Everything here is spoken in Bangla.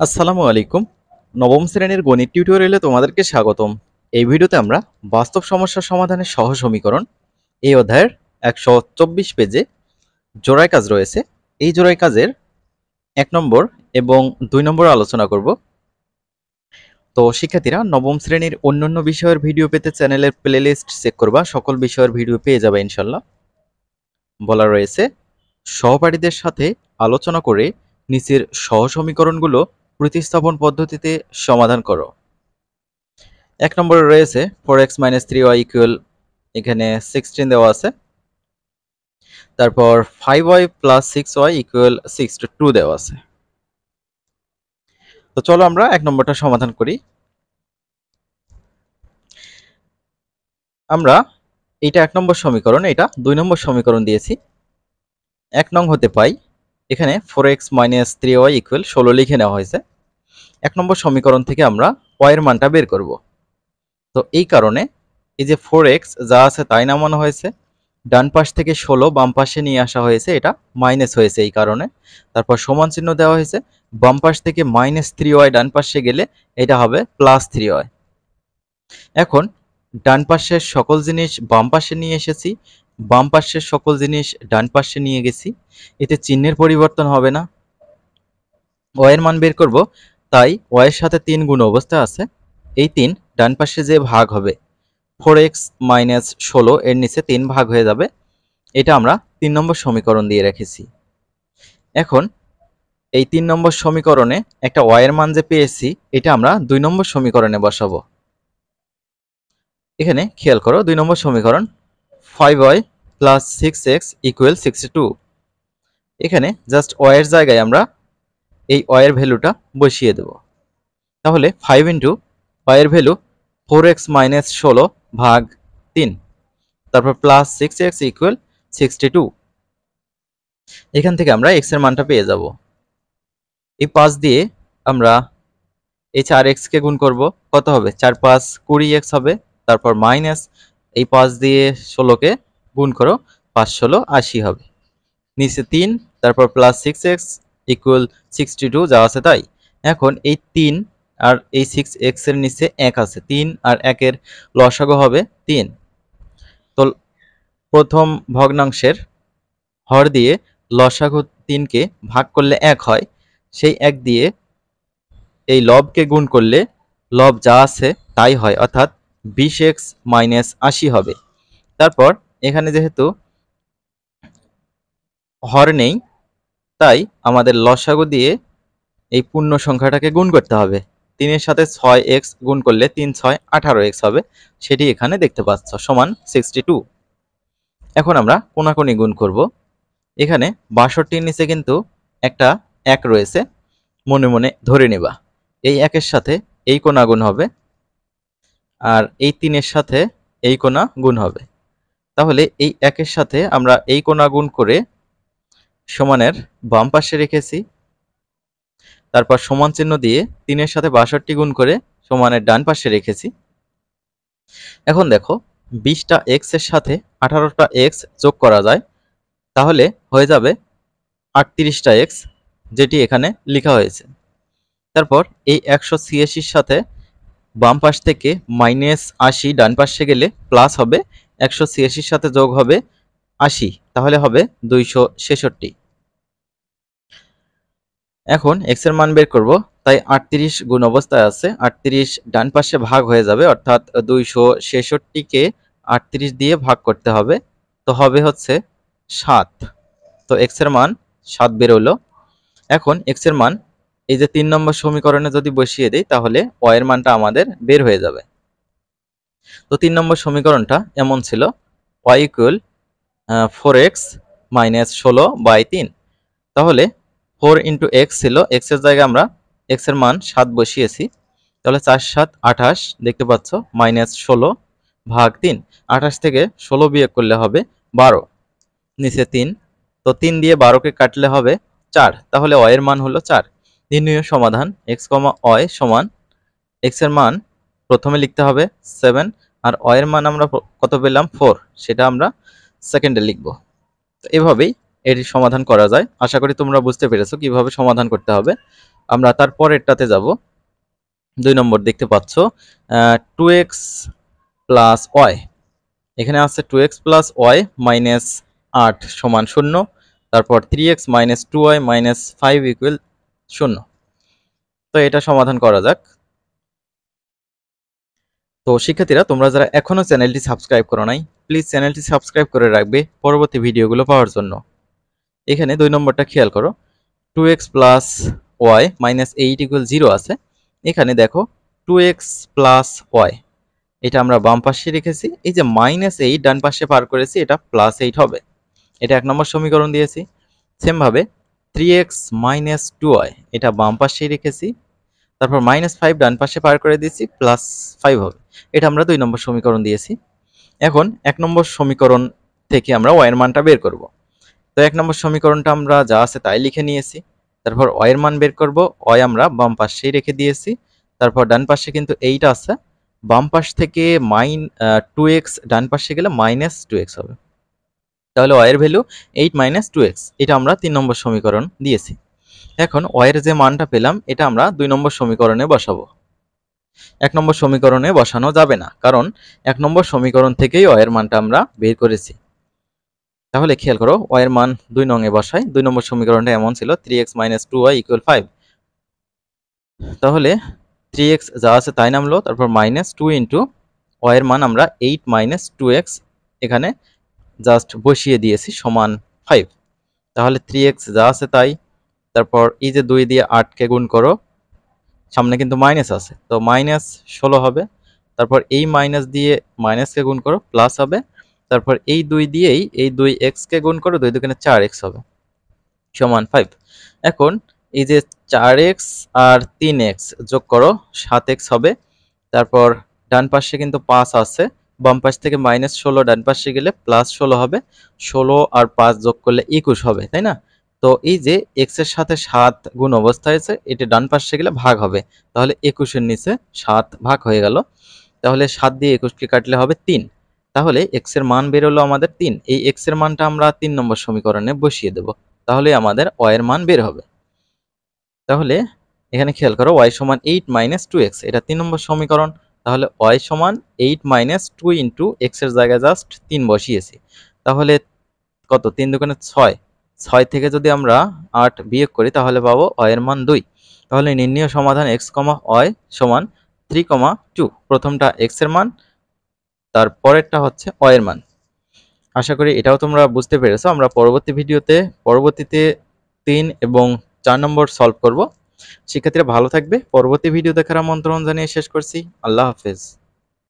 আসসালামু আলাইকুম। নবম শ্রেণীর গণিত টিউটোরিয়ালে তোমাদেরকে স্বাগতম। এই ভিডিওতে আমরা বাস্তব সমস্যা সমাধানের সহজ সমীকরণ এই অধ্যায়ের 124 পেজে জোড়ায় কাজ রয়েছে। এই জোড়ায় কাজের 1 নম্বর এবং 2 নম্বর আলোচনা করব। তো শিক্ষার্থীরা নবম শ্রেণীর অন্যান্য বিষয়ের ভিডিও পেতে চ্যানেলের প্লেলিস্ট চেক করবা, সকল বিষয়ের ভিডিও পেয়ে যাবে ইনশাল্লাহ। বলা রয়েছে সহপাঠীদের সাথে আলোচনা করে নিচের সহসমীকরণগুলো প্রতিস্থাপন পদ্ধতিতে সমাধান করো। 1 নম্বরে রয়েছে 4x - 3y = এখানে 16 দেওয়া আছে। তারপর 5y + 6y = 62 দেওয়া আছে। তো চলো আমরা 1 নম্বরটা সমাধান করি। আমরা এটা 1 নম্বর সমীকরণ, এটা 2 নম্বর সমীকরণ দিয়েছি। 1 নং হতে পাই এখানে 4x - 3y = 16 লিখে নেওয়া হয়েছে। 1 নম্বর সমীকরণ থেকে আমরা y এর মানটা বের করব। তো এই কারণে এই যে 4x যা আছে তাই নামানো হয়েছে, ডান পাশ থেকে 16 বাম পাশে নিয়ে আসা হয়েছে, এটা মাইনাস হয়েছে এই কারণে। তারপর সমান চিহ্ন দেওয়া হয়েছে, বাম পাশ থেকে -3y ডান পাশে গেলে এটা হবে +3y। এখন ডান পাশের সকল জিনিস বাম পাশে নিয়ে এসেছি, বাম পাশের সকল জিনিস ডান পাশে নিয়ে গেছি, এতে চিহ্নের পরিবর্তন হবে না। y এর মান বের করব, তাই y এর সাথে 3 গুণ অবস্থা আছে, এই 3 ডান পাশে যে ভাগ হবে 4x - 16 এর নিচে 3 ভাগ হয়ে যাবে। এটা আমরা 3 নম্বর সমীকরণ দিয়ে রেখেছি। এখন এই 3 নম্বর সমীকরণে একটা y এর মান যে পেয়েছি, এটা আমরা 2 নম্বর সমীকরণে বসাবো। এখানে খেয়াল করো 2 নম্বর সমীকরণ 5y + 6x = 62। এখানে জাস্ট y এর জায়গায় আমরা এই y এর ভ্যালুটা বসিয়ে দেব। তাহলে 5 * y এর ভ্যালু 4x - 16 ভাগ 3, তারপর +6x = 62। এখান থেকে আমরা x এর মানটা পেয়ে যাব। এই 5 দিয়ে আমরা এই 4x কে গুণ করব, কত হবে? 4 × 5 = 20x হবে। তারপর মাইনাস এই 5 দিয়ে 16 কে গুণ করো, 5 × 16 = 80 হবে। নিচে 3, তারপর +6x = 62 যা আছে তাই। এখন এই 3 আর এই 6x এর নিচে 1 আছে, 3 আর 1 এর লসাগু হবে 3। তো প্রথম ভগ্নাংশের হর দিয়ে লসাগু 3 কে ভাগ করলে 1 হয়, সেই 1 দিয়ে এই লবকে গুণ করলে লব যা আছে তাই হয়, অর্থাৎ 20x - 80 হবে। তারপর এখানে যেহেতু হর নেই, তাই আমাদের লসাগু দিয়ে এই পূর্ণ সংখ্যাটাকে গুণ করতে হবে। 3 এর সাথে 6x গুণ করলে 3 × 6 = 18x হবে, সেটি এখানে দেখতে পাচ্ছ, সমান 62। এখন আমরা কোনাকুনি গুণ করব। এখানে 62 এর নিচে কিন্তু একটা 1 রয়েছে, মনে মনে ধরে নেবা। এই 1 এর সাথে এই কোনা গুণ হবে, আর এই 3 এর সাথে এই কোনা গুণ হবে। তাহলে এই 1 এর সাথে আমরা এই কোনা গুণ করে সমানের বাম পাশে রেখেছি, তারপর সমান চিহ্ন দিয়ে 3 এর সাথে 62 গুণ করে সমানের ডান পাশে রেখেছি। এখন দেখো 20টা x এর সাথে 18টা x যোগ করা যায়, তাহলে হয়ে যাবে 38টা x, যেটি এখানে লেখা হয়েছে। তারপর এই 186 সাথে বাম পাশ থেকে -80 ডান পাশে গেলে প্লাস হবে, 186 সাথে যোগ হবে 80, তাহলে হবে 266। এখন x এর মান বের করব, তাই 38 গুণ অবস্থায় আছে, 38 ডান পাশে ভাগ হয়ে যাবে, অর্থাৎ 266 কে 38 দিয়ে ভাগ করতে হবে, তো হবে হচ্ছে 7। তো x এর মান 7 বের হলো। এখন x এর মান এই যে 3 নম্বর সমীকরণে যদি বসিয়ে দেই, তাহলে y এর মানটা আমাদের বের হয়ে যাবে। তো 3 নম্বর সমীকরণটা এমন ছিল, y = 4x - 16/3। তাহলে 4 × x ছিল, x এর জায়গায় আমরা x এর মান 7 বসিয়েছি, তাহলে 4 × 7 = 28 দেখতে পাচ্ছ, -16/3। 28 থেকে 16 বিয়োগ করলে হবে 12, নিচে 3, তো 3 দিয়ে 12 কে কাটলে হবে 4, তাহলে y এর মান হলো 4। নির্ণয় সমাধান x, y সমান x এর মান প্রথমে লিখতে হবে 7, আর y এর মান আমরা কত পেলাম 4, সেটা আমরা সেকেন্ডে লিখব। তো এভাবেই এর সমাধান করা যায়। আশা করি তোমরা বুঝতে পেরেছো কিভাবে সমাধান করতে হবে। আমরা তারপরেরটাতে যাব। 2 নম্বর দেখতে পাচ্ছ 2x প্লাস ওয়াই, এখানে আছে 2x প্লাস ওয়াই মাইনাস 8 সমান 0, তারপর 3x minus 2y minus 5 equal 0। তো এটা সমাধান করা যাক। তো শিক্ষার্থীরা, তোমরা যারা এখনো চ্যানেলটি সাবস্ক্রাইব করো নাই, প্লিজ চ্যানেলটি সাবস্ক্রাইব করে রাখবে পরবর্তী ভিডিওগুলো পাওয়ার জন্য। এখানে 2 নম্বরটা খেয়াল করো, 2x plus Y minus 8 equal 0 আছে। এখানে দেখো 2x প্লাস ওয়াই, এটা আমরা বাম পাশে রেখেছি, এই যে -8 ডান পাশে পার করেছি, এটা +8 হবে। এটা 1 নম্বর সমীকরণ দিয়েছি। সেম ভাবে 3x মাইনাস 2y, এটা বাম পাশে রেখেছি, তারপর -5 ডান পাশে পার করে দিয়েছি, +5 হবে। এটা আমরা 2 নম্বর সমীকরণ দিয়েছি। এখন 1 নম্বর সমীকরণ থেকে আমরা y এর মানটা বের করব। তো 1 নম্বর সমীকরণটা আমরা যা আছে তাই লিখে নিয়েছি। তারপর y এর মান বের করব, y আমরা বাম পাশেই রেখে দিয়েছি। তারপর ডান পাশে কিন্তু 8 আছে, বাম পাশ থেকে 2x ডান পাশে গেলে -2x হবে। তাহলে y এর ভ্যালু 8 - 2x, এটা আমরা 3 নম্বর সমীকরণ দিয়েছি। এখন y এর যে মানটা পেলাম, এটা আমরা 2 নম্বর সমীকরণে বসাবো। 1 নম্বর সমীকরণে বসানো যাবে না, কারণ 1 নম্বর সমীকরণ থেকেই y এর মানটা আমরা বের করেছি। তাহলে খেয়াল করো, y এর মান 2 নং এ বসাই। 2 নম্বর সমীকরণটা এমন ছিল 3x - 2y = 5। তাহলে 3x যা আছে তাই নামলো, তারপর -2 ইনটু y এর মান আমরা 8 - 2x এখানে জাস্ট বসিয়ে দিয়েছি সমান 5। তাহলে 3x যা আছে তাই, তারপর এই যে 2 দিয়ে 8 কে গুণ করো, সামনে কিন্তু মাইনাস আছে, তো -16 হবে। তারপর এই মাইনাস দিয়ে মাইনাস কে গুণ করো, প্লাস হবে। তারপর এই 2 দিয়েই এই 2x কে গুণ করো, 2 দুগুণে 4x হবে সমান 5। এখন এই যে 4x আর 3x যোগ করো, 7x হবে। তারপর ডান পাশে কিন্তু 5 আছে, বাম পাশ থেকে -16 ডান পাশে গেলে +16 হবে। 16 আর 5 যোগ করলে 21 হবে, তাই না? তো এই যে x এর সাথে 7 গুণ অবস্থায় আছে, এটা ডান পাশে গেলে ভাগ হবে, তাহলে 21 এর নিচে 7 ভাগ হয়ে গেল। তাহলে 7 দিয়ে 21 কে কাটলে হবে 3। তাহলে x এর মান বের হলো আমাদের 3। এই x এর মানটা আমরা 3 নম্বর সমীকরণে বসিয়ে দেব, তাহলে আমাদের y এর মান বের হবে। তাহলে এখানে খেয়াল করো, y সমান 8 - 2x, এটা 3 নম্বর সমীকরণ। তাহলে y সমান 8 - 2 ইন্টু x এর জায়গায় জাস্ট 3 বসিয়েছি। তাহলে কত? 3 দুগুণে 6, 6 থেকে যদি আমরা 8 বিয়োগ করি তাহলে পাবো y এর মান 2। তাহলে নির্ণীয় সমাধান x, y সমান 3, 2। প্রথমটা x এর মান, তারপরেরটা হচ্ছে y এর মান। আশা করি এটাও তোমরা বুঝতে পেরেছো। আমরা পরবর্তীতে 3 এবং 4 নম্বর সলভ করব। শিক্ষার্থীরা ভালো থাকবে। পরবর্তী ভিডিও দেখার আমন্ত্রণ জানিয়ে শেষ করছি। আল্লাহ হাফেজ।